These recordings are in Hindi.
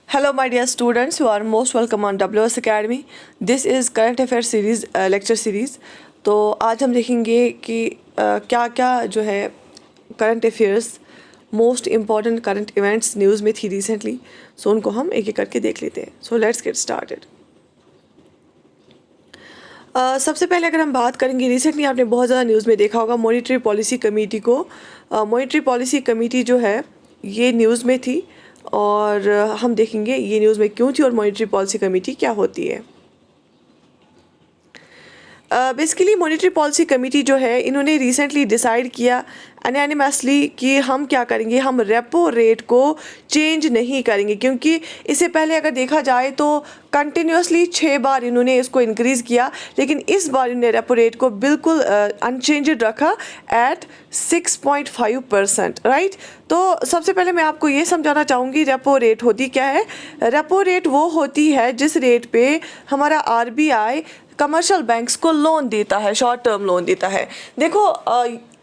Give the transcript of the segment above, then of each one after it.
Hello, my dear students. You are most welcome on WS Academy. This is Current Affairs series lecture series. तो आज हम देखेंगे कि क्या क्या जो है current affairs most important current events news में थी रिसेंटली. सो उनको हम एक एक करके देख लेते हैं. So let's get started. सबसे पहले अगर हम बात करेंगे, रिसेंटली आपने बहुत ज़्यादा न्यूज़ में देखा होगा मॉनिटरी पॉलिसी कमेटी को. मॉनिटरी पॉलिसी कमेटी जो है ये न्यूज़ में थी और हम देखेंगे ये न्यूज़ में क्यों थी और मॉनिटरी पॉलिसी कमेटी क्या होती है. बेसिकली मॉनिटरी पॉलिसी कमेटी जो है इन्होंने रिसेंटली डिसाइड किया अनैनिमसली कि हम क्या करेंगे, हम रेपो रेट को चेंज नहीं करेंगे, क्योंकि इससे पहले अगर देखा जाए तो कंटिन्यूसली 6 बार इन्होंने इसको इंक्रीज़ किया, लेकिन इस बार इन्होंने रेपो रेट को बिल्कुल अनचेंज्ड रखा एट 6.5%. राइट. तो सबसे पहले मैं आपको ये समझाना चाहूँगी रेपो रेट होती क्या है. रेपो रेट वो होती है जिस रेट पे हमारा RBI कमर्शियल बैंक्स को लोन देता है, शॉर्ट टर्म लोन देता है. देखो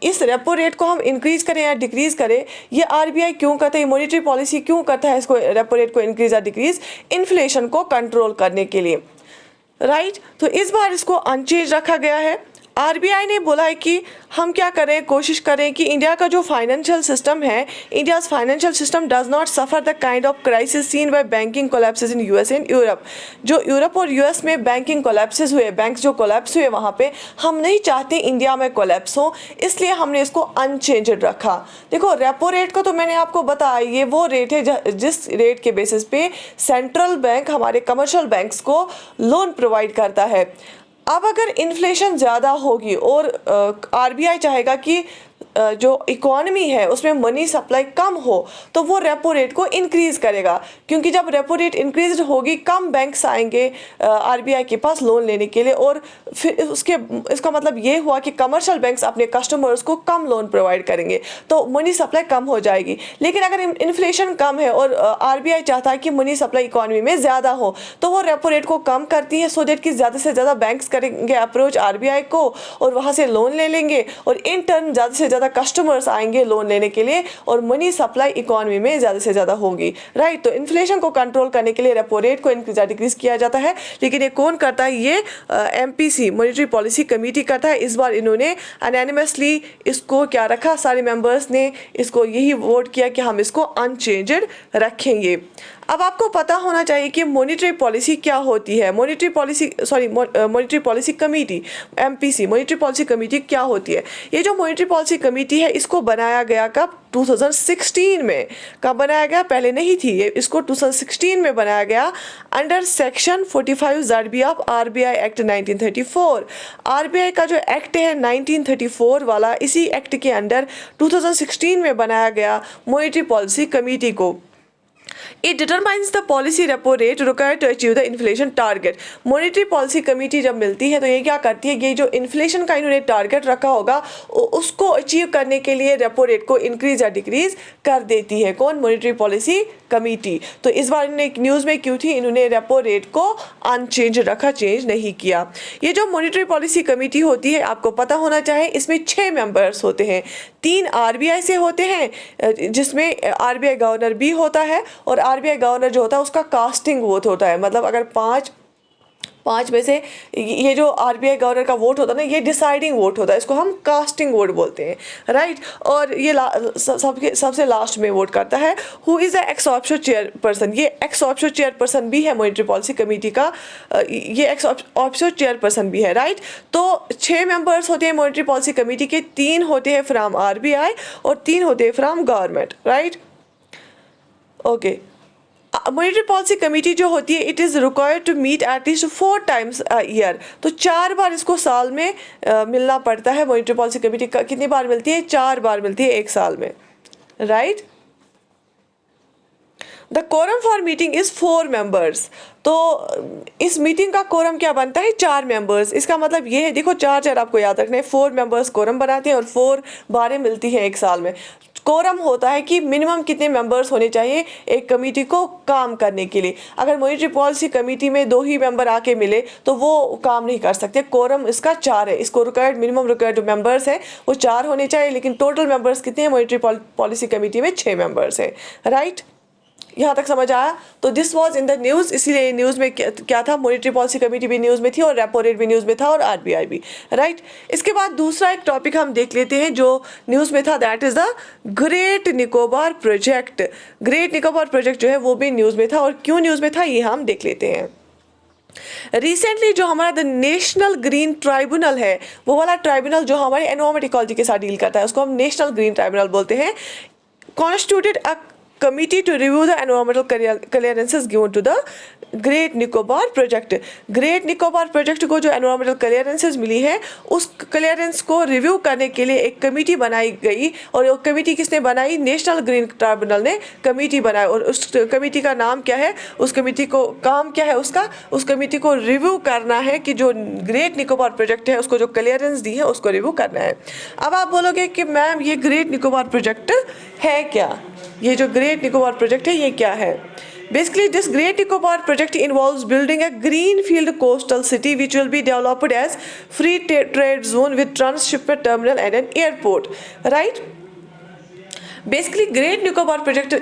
इस रेपो रेट को हम इंक्रीज़ करें या डिक्रीज़ करें, ये RBI क्यों करता है, मॉनिटरी पॉलिसी क्यों करता है इसको, रेपो रेट को इंक्रीज़ या डिक्रीज़, इन्फ्लेशन को कंट्रोल करने के लिए. राइट. तो इस बार इसको अनचेंज रखा गया है. RBI ने बोला है कि हम क्या करें, कोशिश करें कि इंडिया का जो फाइनेंशियल सिस्टम है, India's financial system does not suffer the kind of crisis seen by banking collapses in US and Europe. जो यूरोप और US में बैंकिंग कोलैप्सेस हुए, बैंक्स जो कोलैप्स हुए वहाँ पे हम नहीं चाहते इंडिया में कोलैप्स हो, इसलिए हमने इसको अनचेंज्ड रखा. देखो रेपो रेट को तो मैंने आपको बताया, ये वो रेट है जिस रेट के बेसिस पे सेंट्रल बैंक हमारे कमर्शियल बैंक्स को लोन प्रोवाइड करता है. अब अगर इन्फ्लेशन ज़्यादा होगी और RBI चाहेगा कि जो इकोनॉमी है उसमें मनी सप्लाई कम हो, तो वो रेपो रेट को इंक्रीज़ करेगा, क्योंकि जब रेपो रेट इंक्रीज होगी कम बैंक्स आएंगे RBI के पास लोन लेने के लिए, और फिर इसका मतलब ये हुआ कि कमर्शियल बैंक्स अपने कस्टमर्स को कम लोन प्रोवाइड करेंगे, तो मनी सप्लाई कम हो जाएगी. लेकिन अगर इन्फ्लेशन कम है और RBI चाहता है कि मनी सप्लाई इकोनॉमी में ज़्यादा हो, तो वो रेपो रेट को कम करती है, सो दैट कि ज़्यादा से ज़्यादा बैंक्स करेंगे अप्रोच RBI को और वहाँ से लोन ले लेंगे, और इन टर्न ज़्यादा से ज़्यादा कस्टमर्स आएंगे लोन लेने के लिए और मनी सप्लाई इकोनॉमी में ज़्यादा से ज़्यादा होगी. राइट. तो इन्फ्लेशन को कंट्रोल करने के लिए रेपो रेट को इंक्रीज या डिक्रीज किया जाता है, लेकिन ये कौन करता है, ये MPC मॉनिटरी पॉलिसी कमेटी करता है. इस बार इन्होंने अनैनिमसली इसको क्या रखा, सारे मेंबर्स ने इसको यही वोट किया कि हम इसको अनचेंज्ड रखेंगे. अब आपको पता होना चाहिए कि मॉनिटरी पॉलिसी क्या होती है. Monetary policy committee MPC monetary policy committee क्या होती है. ये जो मॉनिटरी पॉलिसी कमेटी है इसको बनाया गया कब, 2016 में. कब बनाया गया, पहले नहीं थी ये, इसको 2016 में बनाया गया under section 45 ZB of RBI act 1934. RBI का जो एक्ट है 1934 वाला, इसी एक्ट के अंडर 2016 में बनाया गया मॉनिटरी पॉलिसी कमेटी को. It determines the policy repo rate required to achieve the inflation target. Monetary policy committee जब मिलती है तो ये क्या करती है, ये जो इन्फ्लेशन का इन्होंने टारगेट रखा होगा उसको अचीव करने के लिए रेपो रेट को इंक्रीज या डिक्रीज कर देती है. कौन, मॉनिटरी पॉलिसी कमेटी. तो इस बार इन्होंने न्यूज़ में क्यों थी, इन्होंने रेपो रेट को अनचेंज रखा, चेंज नहीं किया. ये जो मॉनिटरी पॉलिसी कमेटी होती है आपको पता होना चाहिए, इसमें 6 मेंबर्स होते हैं. 3 RBI से होते हैं जिसमें RBI गवर्नर भी होता है, और RBI गवर्नर जो होता है उसका कास्टिंग वोट होता है. मतलब अगर पाँच में से ये जो RBI गवर्नर का वोट होता है ना, ये डिसाइडिंग वोट होता है, इसको हम कास्टिंग वोट बोलते हैं. राइट. और ये सबसे लास्ट में वोट करता है who is the ex officio chairperson. ये एक्स ऑफिशियो चेयरपर्सन भी है मॉनिटरी पॉलिसी कमेटी का, ये एक्स ऑफिशियो चेयरपर्सन भी है. राइट. तो 6 मेंबर्स होते हैं मॉनिटरी पॉलिसी कमेटी के, 3 होते हैं फ्राम RBI और 3 होते हैं from government. Right. Okay. Monetary policy committee जो होती है it is required to meet at least 4 times a year. तो 4 बार इसको साल में मिलना पड़ता है. मॉनिटरी पॉलिसी कमेटी कितनी बार मिलती है, 4 बार मिलती है एक साल में. Right. The quorum for meeting is 4 members. तो इस मीटिंग का कोरम क्या बनता है, 4 मेंबर्स. इसका मतलब ये है, देखो 4 आपको याद रखना है, 4 मेंबर्स कोरम बनाते हैं और 4 बारें मिलती हैं एक साल में. कोरम होता है कि मिनिमम कितने मेंबर्स होने चाहिए एक कमेटी को काम करने के लिए. अगर मॉनिटरी पॉलिसी कमेटी में 2 ही मेंबर आके मिले तो वो काम नहीं कर सकते. कोरम इसका 4 है. इसको मिनिमम रिक्वायर्ड मेंबर्स है वो 4 होने चाहिए, लेकिन टोटल मेंबर्स कितने हैं मॉनिटरी पॉलिसी कमेटी में, 6 मेंबर्स हैं. राइट. यहाँ तक समझ आया? तो this was in the news, इसीलिए न्यूज़ में क्या था, मॉनेटरी पॉलिसी कमेटी भी न्यूज़ में थी और रेपो रेट भी न्यूज़ में था और आरबीआई भी, राइट। इसके बाद दूसरा एक टॉपिक हम देख लेते हैं जो न्यूज़ में था, that is the great Nicobar project. Great Nicobar project जो है वो भी न्यूज़ में था, और क्यों न्यूज़ में था ये हम देख लेते हैं। रिसेंटली जो हमारा द नेशनल ग्रीन ट्राइब्यूनल है, वो वाला ट्राइब्यूनल जो हमारे एनवायरमेंट इकोलॉजी के साथ डील करता है, उसको हम नेशनल ग्रीन ट्राइब्यूनल बोलते हैं, constituted a committee to review the environmental clearances given to the great Nicobar project. Great Nicobar project को जो एनवायरमेंटल क्लियरेंसेस मिली है, उस क्लियरेंस को रिव्यू करने के लिए एक कमेटी बनाई गई, और वो कमेटी किसने बनाई? नेशनल ग्रीन ट्राइब्यूनल ने कमेटी बनाई। और उस कमेटी का नाम क्या है? उस कमेटी को काम क्या है उसका? उस कमेटी को रिव्यू करना है कि जो ग्रेट निकोबार प्रोजेक्ट है उसको जो क्लियरेंस दी है उसको रिव्यू करना है। अब आप बोलोगे कि मैम ये ग्रेट निकोबार प्रोजेक्ट है क्या? ये जो ग्रेट निकोबार प्रोजेक्ट है ये क्या है? Basically, this Great Nicobar project involves building a greenfield coastal city which will be developed as free trade zone with transshipment terminal and an airport, right? Basically great Nicobar project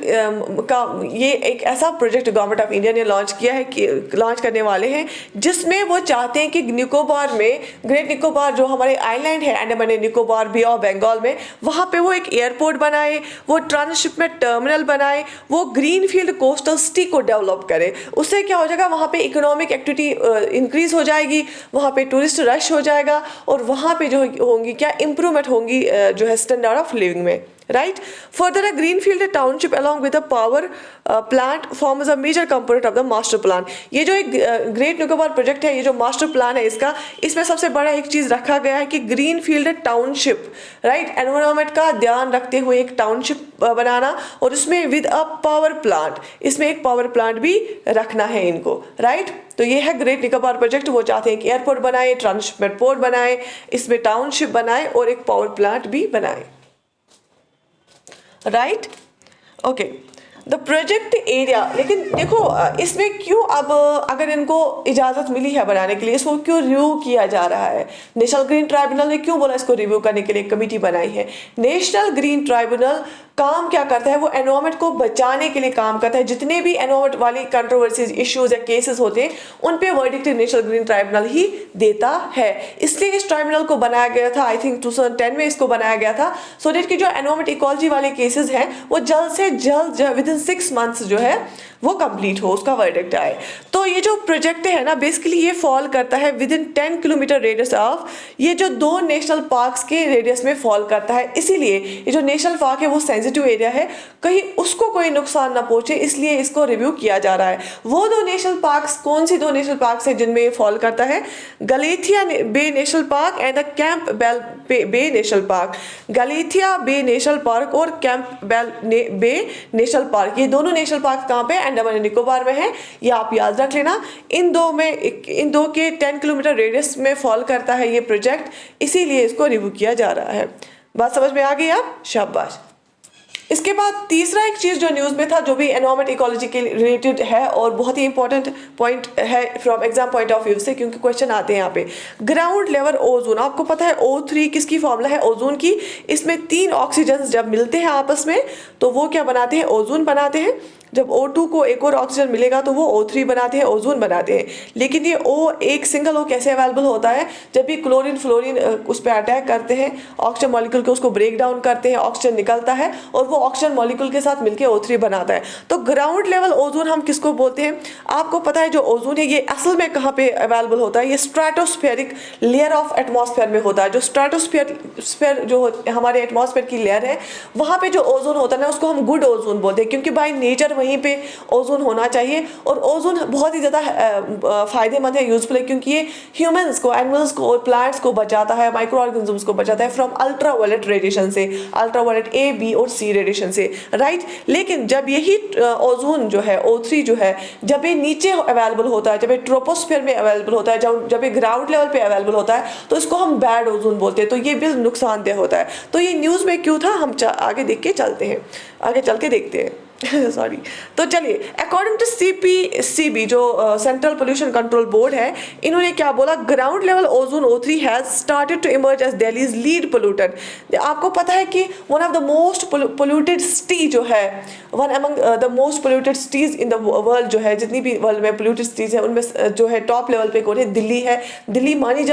का ये एक ऐसा प्रोजेक्ट गवर्नमेंट ऑफ इंडिया ने लॉन्च किया है, कि लॉन्च करने वाले हैं, जिसमें वो चाहते हैं कि निकोबार में, ग्रेट निकोबार जो हमारे आइलैंड है Andaman and Nicobar, bay of Bengal में, वहाँ पे वो एक एयरपोर्ट बनाए, वो ट्रांसशिपमेंट टर्मिनल बनाए, वो ग्रीन फील्ड कोस्टल सिटी को डेवलप करे। उससे क्या हो जाएगा? वहाँ पे इकोनॉमिक एक्टिविटी इंक्रीज हो जाएगी, वहाँ पे टूरिस्ट रश हो जाएगा, और वहाँ पे जो होंगी क्या इम्प्रूवमेंट होंगी जो है स्टैंडर्ड ऑफ लिविंग में, right? Further, a greenfield township along with a power plant forms a major component of the master plan. ये जो एक ग्रेट निकोबार प्रोजेक्ट है, ये जो मास्टर प्लान है इसका, इसमें सबसे बड़ा एक चीज़ रखा गया है कि ग्रीनफील्ड टाउनशिप, राइट, एनवायरनमेंट का ध्यान रखते हुए एक टाउनशिप बनाना, और उसमें विद अ पावर प्लांट, इसमें एक पावर प्लांट भी रखना है इनको, राइट। तो ये है ग्रेट निकोबार प्रोजेक्ट। वो चाहते हैं कि एयरपोर्ट बनाए, ट्रांसशिपमेंट पोर्ट बनाए, इसमें टाउनशिप बनाए और एक पावर प्लांट भी बनाए, right. Okay, the project area, लेकिन देखो इसमें क्यों, अब अगर इनको इजाज़त मिली है बनाने के लिए, इसको क्यों रिव्यू किया जा रहा है? नेशनल ग्रीन ट्राइब्यूनल ने क्यों बोला इसको रिव्यू करने के लिए कमेटी बनाई है? नेशनल ग्रीन ट्राइब्यूनल काम क्या करता है? वो एनवायरनमेंट को बचाने के लिए काम करता है। जितने भी एनवायरनमेंट वाली कंट्रोवर्सीज, इश्यूज या केसेस होते हैं, उन पे वर्डिक्ट नेशनल ग्रीन ट्राइब्यूनल ही देता है। इसलिए इस ट्राइब्यूनल को बनाया गया था, आई थिंक 2010 में इसको बनाया गया था, सो दैट कि जो एनवायरनमेंट इकोलॉजी वाले केसेस हैं वो जल्द से जल्द विद इन 6 मंथ्स जो है वो कंप्लीट हो, उसका वर्डिक्ट आए। तो ये जो प्रोजेक्ट है ना, बेसिकली ये फॉल करता है with in 10 kilometre radius of, ये जो 2 नेशनल पार्क्स के रेडियस में फॉल करता है। इसीलिए ये जो नेशनल पार्क है वो सेंसिटिव एरिया है, कहीं उसको कोई नुकसान ना पहुंचे, इसलिए इसको रिव्यू किया जा रहा है। वो 2 नेशनल पार्क्स, कौन सी 2 नेशनल पार्क्स है जिनमें ये फॉल करता है? Galathea Bay National Park and the Campbell Bay National Park. Galathea Bay National Park और कैंपबेल बे नेशनल पार्क, ये दोनों नेशनल पार्क कहाँ पे? अंडमान एंड निकोबार में है। ये आप याद रख लेना। इन दो के 10 किलोमीटर रेडियस में फॉल करता है ये प्रोजेक्ट, इसीलिए इसको रिव्यू किया जा रहा है। बात समझ में आ गई आप? शाबाश। इसके बाद तीसरा एक चीज़ जो न्यूज़ में था, जो भी एनवायरमेंट इकोलॉजी के रिलेटेड है और बहुत ही इंपॉर्टेंट पॉइंट है from exam point of view से, क्योंकि क्वेश्चन आते हैं यहाँ पे। ग्राउंड लेवल ओजोन, आपको पता है O3 किसकी फॉर्मूला है? ओजोन की। इसमें 3 ऑक्सीजन जब मिलते हैं आपस में तो वो क्या बनाते हैं? ओजोन बनाते हैं। जब O2 को एक और ऑक्सीजन मिलेगा तो वो O3 बनाते हैं, ओजोन बनाते हैं। लेकिन ये एक सिंगल O कैसे अवेलेबल होता है? जब भी क्लोरीन फ्लोरीन उस पर अटैक करते हैं, ऑक्सीजन मॉलिक्यूल को उसको ब्रेक डाउन करते हैं, ऑक्सीजन निकलता है और वो ऑक्सीजन मॉलिक्यूल के साथ मिलकर O3 बनाता है। तो ग्राउंड लेवल ओजोन हम किसको बोलते हैं? आपको पता है जो ओजोन है ये असल में कहाँ पे अवेलेबल होता है? ये स्ट्रेटोस्फेरिक लेयर ऑफ एटमॉस्फेयर में होता है। जो स्ट्रेटोस्फेयर जो हमारे एटमॉस्फेयर की लेयर है, वहाँ पे जो ओजोन होता है ना, उसको हम गुड ओजोन बोलते हैं, क्योंकि बाय नेचर वहीं पे ओजोन होना चाहिए। और ओजोन बहुत ही ज़्यादा फायदेमंद है, यूजफुल है, क्योंकि ये ह्यूमंस को, एनिमल्स को और प्लांट्स को बचाता है, माइक्रो ऑर्गेनिजम्स को बचाता है फ्रॉम अल्ट्रावायलेट रेडिएशन से, अल्ट्रावायलेट A, B और C रेडिएशन से, राइट। लेकिन जब यही ओजोन जो है O3 जो है, जब ये नीचे अवेलेबल होता है, जब ये ट्रोपोस्फेयर में अवेलेबल होता है, जब ये ग्राउंड लेवल पे अवेलेबल होता है, तो इसको हम बैड ओजोन बोलते हैं। तो ये बिल्कुल नुकसानदेह होता है। तो ये न्यूज़ में क्यों था, हम आगे देख के चलते हैं, आगे चल के देखते हैं। सॉरी। तो चलिए, अकॉर्डिंग टू CPCB जो सेंट्रल पोल्यूशन कंट्रोल बोर्ड है, इन्होंने क्या बोला, ground level ozone O3 has started to emerge as Delhi's lead pollutant. आपको पता है कि one of the most polluted city जो है, one among the most polluted cities in the world जो है, जितनी भी वर्ल्ड में पोल्यूटेड सिटीज है उनमें जो है टॉप लेवल पे कौन है, दिल्ली है। दिल्ली मानी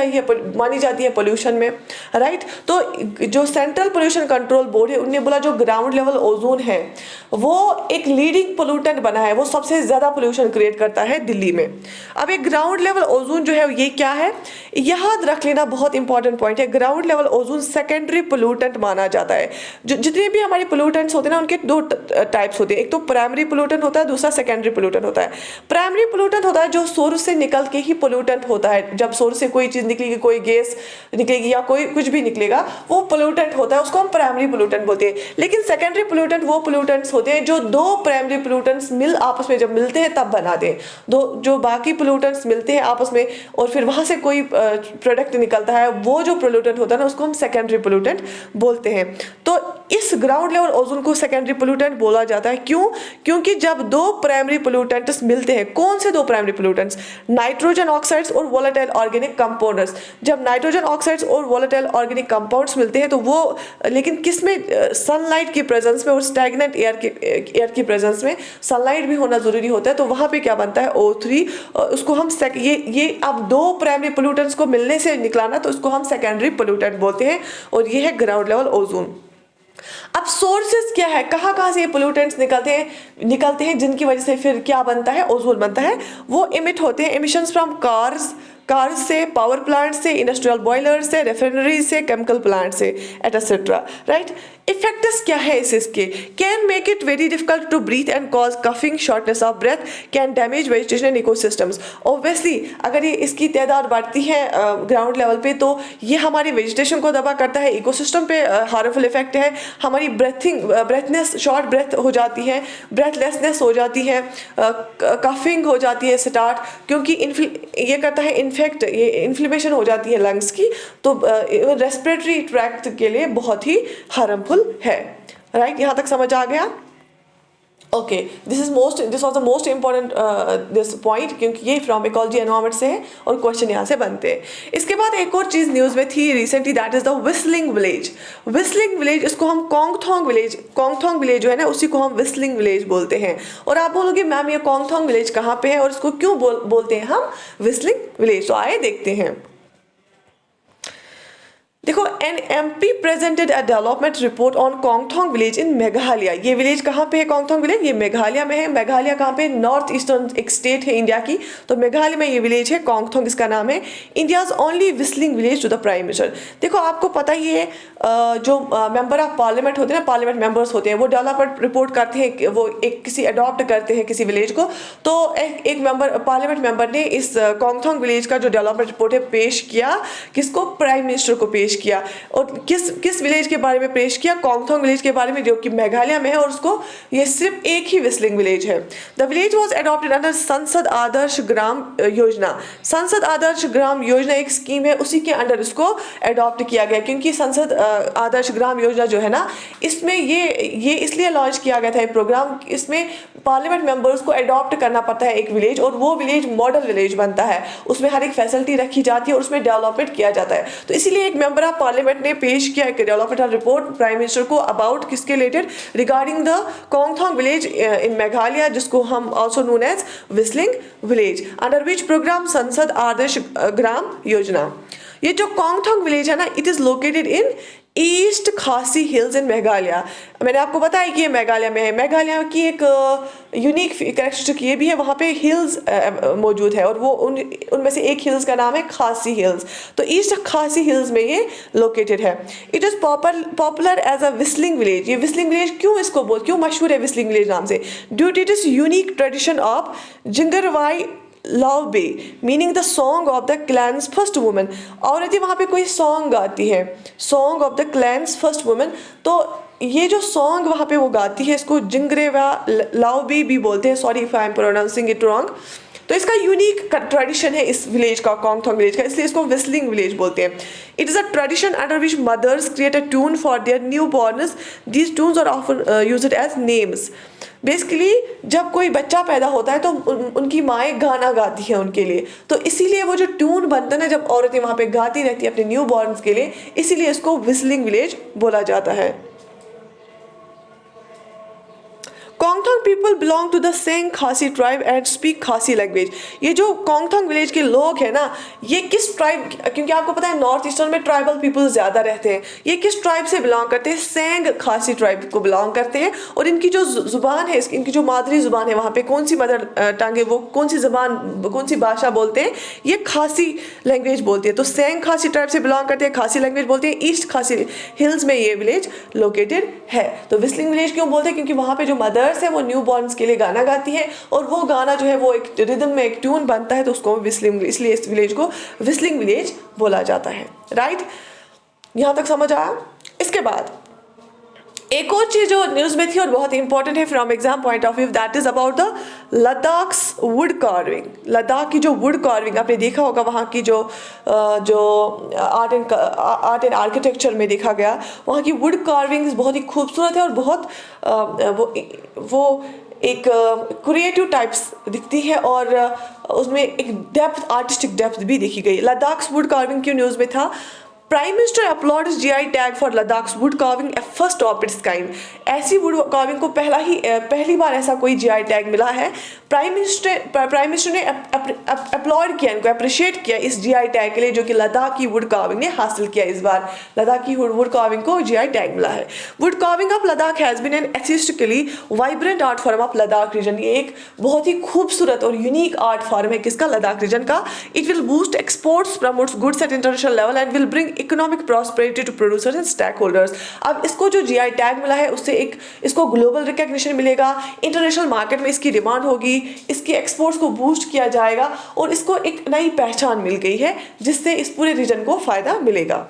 जाती है पोल्यूशन में, राइट। तो जो सेंट्रल पोल्यूशन कंट्रोल बोर्ड है, उन्होंने बोला जो ग्राउंड लेवल ओजोन है वो एक लीडिंग पोल्यूटेंट बना है, वो सबसे ज्यादा पोल्यूशन क्रिएट करता है दिल्ली में। अब एक ग्राउंड लेवल ओजोन जो है ये क्या है, याद रख लेना, बहुत इंपॉर्टेंट पॉइंट है। Ground level ozone secondary pollutant माना जाता है। जो जितने भी हमारे पोल्यूटेंट्स होते हैं ना, उनके दो टाइप्स होते हैं, एक तो प्राइमरी पोल्यूटेंट होता है, दूसरा सेकेंडरी पोल्यूटेंट होता है। प्राइमरी पोल्यूटेंट होता है जो सोर्स से निकल के ही पोल्यूटेंट होता है, जब सोर्स से कोई चीज निकलेगी, कोई गैस निकलेगी या कोई कुछ भी निकलेगा, वो पोल्यूटेंट होता है, उसको हम प्राइमरी पोल्यूटेंट बोलते हैं। लेकिन सेकेंडरी पोल्यूटेंट वो पोल्यूटेंट्स होते हैं जो दो प्राइमरी पोल्यूटेंट्स आपस में जब मिलते हैं तब बनाते हैं। दो जो बाकी पोल्यूटेंट्स मिलते हैं आपस में और फिर वहां से कोई प्रोडक्ट निकलता है, वो जो पोल्यूटेंट होता है ना, उसको हम सेकेंडरी पोल्यूटेंट बोलते हैं। तो इस ग्राउंड लेवल ओजोन को सेकेंडरी पोल्यूटेंट बोला जाता है। क्यों? क्योंकि जब दो प्राइमरी पोल्यूटेंट्स मिलते हैं, कौन से दो प्राइमरी पोल्यूटेंट्स, नाइट्रोजन ऑक्साइड्स और वोलेटाइल ऑर्गेनिक कंपाउंड्स। जब नाइट्रोजन ऑक्साइड्स और वोलेटाइल ऑर्गेनिक कंपाउंड्स मिलते हैं तो वो, लेकिन किस में, सनलाइट की प्रेजेंस में और स्टैग्नेंट एयर की प्रेजेंस में, सनलाइट भी होना जरूरी होता है। तो वहां पे क्या बनता है, O3। उसको हम ये अब दो प्राइमरी पोल्यूटेंट्स को मिलने से निकलाना, तो उसको हम सेकेंडरी पोल्यूटेंट बोलते हैं, और ये है ग्राउंड लेवल ओजोन। अब सोर्सेस क्या है, कहाँ से ये पोल्यूटेंट्स निकलते हैं जिनकी वजह से फिर क्या बनता है, ओजोन बनता है। वो इमिट होते हैं, एमिशंस फ्रॉम कार्स से, पावर प्लांट से, इंडस्ट्रियल बॉयलर से, रेफिनरी से, केमिकल प्लांट से, एटसेट्रा, राइट। इफेक्ट्स क्या है इसके, can make it very difficult to breathe and cause coughing, shortness of breath, can damage vegetation and ecosystems. Obviously अगर ये इसकी तादाद बढ़ती है ग्राउंड लेवल पे, तो ये हमारी वेजिटेशन को दबा करता है, इकोसिस्टम पे हार्मफुल इफेक्ट है, हमारी ब्रेथनेस, शॉर्ट ब्रेथ हो जाती है, ब्रेथलेसनेस हो जाती है, कफिंग हो जाती है स्टार्ट, क्योंकि ये करता है ये इन्फ्लेमेशन हो जाती है लंग्स की, तो रेस्पिरेटरी ट्रैक्ट के लिए बहुत ही हार्मफुल है, राइट। यहां तक समझ आ गया? Okay, this was the most important this point, क्योंकि ये फ्रॉम इकोलॉजी एनवायरनमेंट से है और क्वेश्चन यहाँ से बनते हैं। इसके बाद एक और चीज़ न्यूज़ में थी recently, that is the whistling village. Whistling village, इसको हम कोंगथोंग विलेज जो है ना, उसी को हम व्हिस्लिंग विलेज बोलते हैं। और आप बोलोगे मैम ये कोंगथोंग विलेज कहाँ पे है और इसको क्यों बोलते हैं हम व्हिस्लिंग विलेज? तो आइए देखते हैं। देखो, an MP presented a development report on Kongthong village in Meghalaya. ये विलेज कहाँ पे है, कोंगथोंग विलेज? ये मेघालय में है। मेघालय कहाँ पे? नॉर्थ ईस्टर्न एक स्टेट है इंडिया की, तो मेघालय में ये विलेज है, कोंगथोंग इसका नाम है। India's only whistling village to the prime minister. देखो, आपको पता ही है जो मेंबर ऑफ पार्लियामेंट होते हैं ना, पार्लियामेंट मेंबर्स होते हैं, वो डेवलपमेंट रिपोर्ट करते हैं, वो एक किसी अडॉप्ट करते हैं किसी विलेज को। तो एक पार्लियामेंट मेंबर ने इस कोंगथोंग विलेज का जो डेवलपमेंट रिपोर्ट है पेश किया, किसको? प्राइम मिनिस्टर को पेश किया। और किस विलेज के बारे में पेश किया? कोंगथोंग विलेज के बारे में, जो कि मेघालय में है, और उसको ये सिर्फ एक ही व्हिस्लिंग विलेज है। The village was adopted under संसद आदर्श ग्राम योजना। संसद आदर्श ग्राम योजना एक स्कीम है, उसी के अंडर इसको अडॉप्ट किया गया, क्योंकि संसद आदर्श ग्राम योजना जो है ना, इसमें ये इसलिए लॉन्च किया गया था ये प्रोग्राम, इसमें पार्लियामेंट मेंबर्स को अडॉप्ट करना पड़ता है एक विलेज, और वो विलेज मॉडल विलेज बनता है, उसमें हर एक फैसिलिटी रखी जाती है और उसमें डेवलपमेंट किया जाता है। तो इसीलिए एक मेंबर ऑफ पार्लियामेंट ने पेश किया एक डेवलपमेंट रिपोर्ट प्राइम मिनिस्टर को अबाउट किसके related, regarding the Kongthong village in Meghalaya, जिसको हम also known as whistling village, under which program Sansad Adarsh Gram Yojana. ये जो कोंगथोंग विलेज है ना, it is located in east खासी हिल्स इन मेघालय। मैंने आपको बताया कि ये मेघालय में है। मेघालय की एक यूनिक कैरेक्टरिस्टिक ये भी है, वहाँ पे हिल्स मौजूद है, और वो उनमें से एक हिल्स का नाम है खासी हिल्स। तो ईस्ट खासी हिल्स में ये लोकेटेड है। It is popular as a whistling village. ये व्हिस्लिंग विलेज क्यों मशहूर है व्हिस्लिंग विलेज नाम से? Due to it is unique tradition of Jingrwai Lawbei, meaning the song of the clan's first woman. औरतें वहाँ पे कोई सॉन्ग गाती है, song of the clan's first woman. तो ये जो सॉन्ग वहाँ पे वो गाती है, इसको जिंगरेवा लाओबे भी बोलते हैं। Sorry if I am pronouncing it wrong. तो इसका यूनिक ट्रेडिशन है इस विलेज का, कोंगथोंग विलेज का, इसलिए इसको व्हिस्टलिंग विलेज बोलते हैं. It is a tradition under which mothers create a tune for their newborns. These tunes are often used as names. Basically जब कोई बच्चा पैदा होता है तो उनकी माएँ गाना गाती हैं उनके लिए, तो इसीलिए वो जो ट्यून बनता है ना, जब औरतें वहाँ पे गाती रहती है अपने न्यू बॉर्न्स के लिए, इसीलिए इसको व्हिस्टलिंग विलेज बोला जाता है. Kongthong people belong to the Seng Khasi tribe and speak Khasi language. ये जो कोंगथोंग विलेज के लोग हैं ना, ये किस ट्राइब, क्योंकि आपको पता है नॉर्थ ईस्टर्न में ट्राइबल पीपल ज़्यादा रहते हैं, ये किस ट्राइब से बिलोंग करते हैं? सेंग खासी ट्राइब को बिलोंग करते हैं. और इनकी जो ज़ुबान है, इनकी जो मादरी ज़ुबान है, वहाँ पे कौन सी मदर टंग है, वो कौन सी ज़बान, कौन सी भाषा बोलते हैं? ये खासी लैंग्वेज बोलती है. तो सेंग खासी ट्राइब से बिलोंग करते हैं, खासी लैंग्वेज बोलते हैं. ईस्ट खासी हिल्स में ये विलेज लोकेटेड है. तो व्हिस्टलिंग विलेज क्यों बोलते हैं? क्योंकि वहाँ पे जो मदर्स है वो न्यू बॉर्न के लिए गाना गाती है, और वो गाना जो है वो एक रिदम में एक ट्यून बनता है, तो उसको व्हिस्टलिंग, इसलिए इस विलेज को व्हिस्टलिंग विलेज बोला जाता है. राइट, यहां तक समझ आया? इसके बाद एक और चीज जो न्यूज में थी और बहुत इंपॉर्टेंट है from exam point of view, that is about the Ladakh's wood carving. Ladakh की जो वुड कार्विंग आपने देखा होगा, वहाँ की जो आर्ट एंड आर्किटेक्चर में देखा गया, वहाँ की वुड कार्विंग बहुत ही खूबसूरत है और बहुत वो एक क्रिएटिव टाइप्स दिखती है, और उसमें एक डेप्थ, आर्टिस्टिक डेप्थ भी देखी गई. लद्दाख्स वुड कार्विंग की न्यूज़ में था, prime minister applauds GI tag for Ladakh's wood carving, a first of its kind. ऐसी वुड कार्विंग को पहली बार ऐसा कोई जीआई टैग मिला है. प्राइम मिनिस्टर ने अपलॉड किया, इनको अप्रिशिएट किया इस जीआई टैग के लिए, जो कि लद्दाख की वुड कार्विंग ने हासिल किया. इस बार लद्दाख की वुड कार्विंग को जीआई टैग मिला है. Wood carving of Ladakh has been an aesthetically vibrant art form of Ladakh region. ये एक बहुत ही खूबसूरत और यूनिक आर्ट फॉर्म है किसका? लद्दाख रीजन का. It will boost exports, promotes goods at international level and will bring economic prosperity to producers and stakeholders. अब इसको जो जीआई टैग मिला है उससे इसको ग्लोबल रिकॉग्निशन मिलेगा, इंटरनेशनल मार्केट में इसकी डिमांड होगी, इसके एक्सपोर्ट्स को बूस्ट किया जाएगा, और इसको एक नई पहचान मिल गई है जिससे इस पूरे रीजन को फायदा मिलेगा.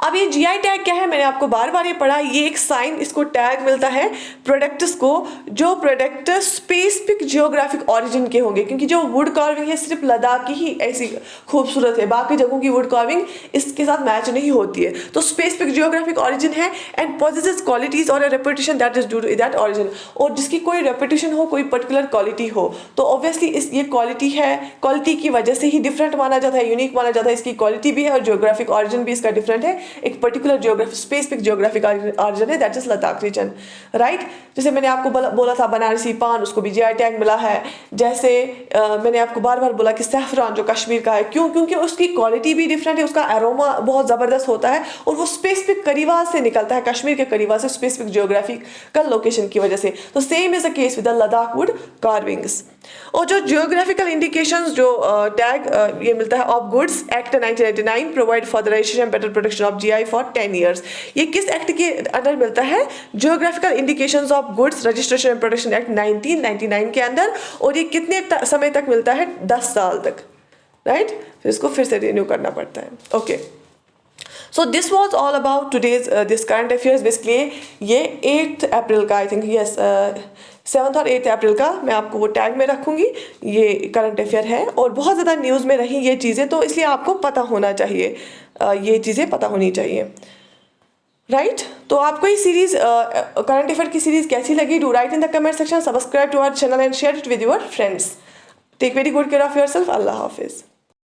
अब ये जीआई टैग क्या है? मैंने आपको बार बार ये पढ़ा, ये एक साइन, इसको टैग मिलता है प्रोडक्ट्स को, जो प्रोडक्ट स्पेसिफिक जियोग्राफिक ऑरिजिन के होंगे, क्योंकि जो वुड कार्विंग है सिर्फ लद्दाख की ही ऐसी खूबसूरत है, बाकी जगहों की वुड कार्विंग इसके साथ मैच नहीं होती है. तो स्पेसिफिक जियोग्राफिक ऑरिजिन है एंड पॉजेसेस क्वालिटीज और reputation that is due to that origin. और जिसकी कोई रेपुटेशन हो, कोई पर्टिकुलर क्वालिटी हो, तो ऑब्वियसली ये क्वालिटी है, क्वालिटी की वजह से ही डिफरेंट माना जाता है, यूनिक माना जाता है. इसकी क्वालिटी भी है और जियोग्राफिक ऑरिजिन भी इसका डिफरेंट है. एक particular geography, specific geographic origin है, that is Ladakh region. Right, जैसे मैंने आपको बोला था बनारसी पान, उसको भी जीआई टैग मिला है. जैसे मैंने आपको बार बार बोला कि सैफरान जो कश्मीर का है, क्यों? क्योंकि उसकी क्वालिटी भी डिफरेंट है, उसका एरोमा बहुत ज़बरदस्त होता है, और वो स्पेसिफिक करीवा से निकलता है, कश्मीर के करीवा से, स्पेसिफिक जियोग्राफिकल लोकेशन की वजह से. तो same is the case with the Ladakh would carvings. और जो जियोग्राफिकल इंडिकेशंस जो टैग ये मिलता है of goods act 1999 provide for the registration better protection of GI for 10 years. ये किस एक्ट के अंदर मिलता है? Geographical indications of goods registration and protection act 1999 के अंदर. और ये कितने समय तक मिलता है? 10 साल तक. राइट, फिर इसको फिर से रिन्यू करना पड़ता है. Okay, so this was all about today's this current affairs. Basically ये 8 अप्रैल का, आई थिंक यस 7 और 8 अप्रैल का मैं आपको वो टैग में रखूँगी. ये करंट अफेयर है और बहुत ज़्यादा न्यूज़ में रही ये चीज़ें, तो इसलिए आपको पता होना चाहिए, ये चीज़ें पता होनी चाहिए. राइट, तो आपको ये सीरीज़ करंट अफेयर की सीरीज़ कैसी लगी? Do write in the comment section, subscribe to our channel and share it with your friends. Take very good care of yourself. अल्लाह हाफिज़.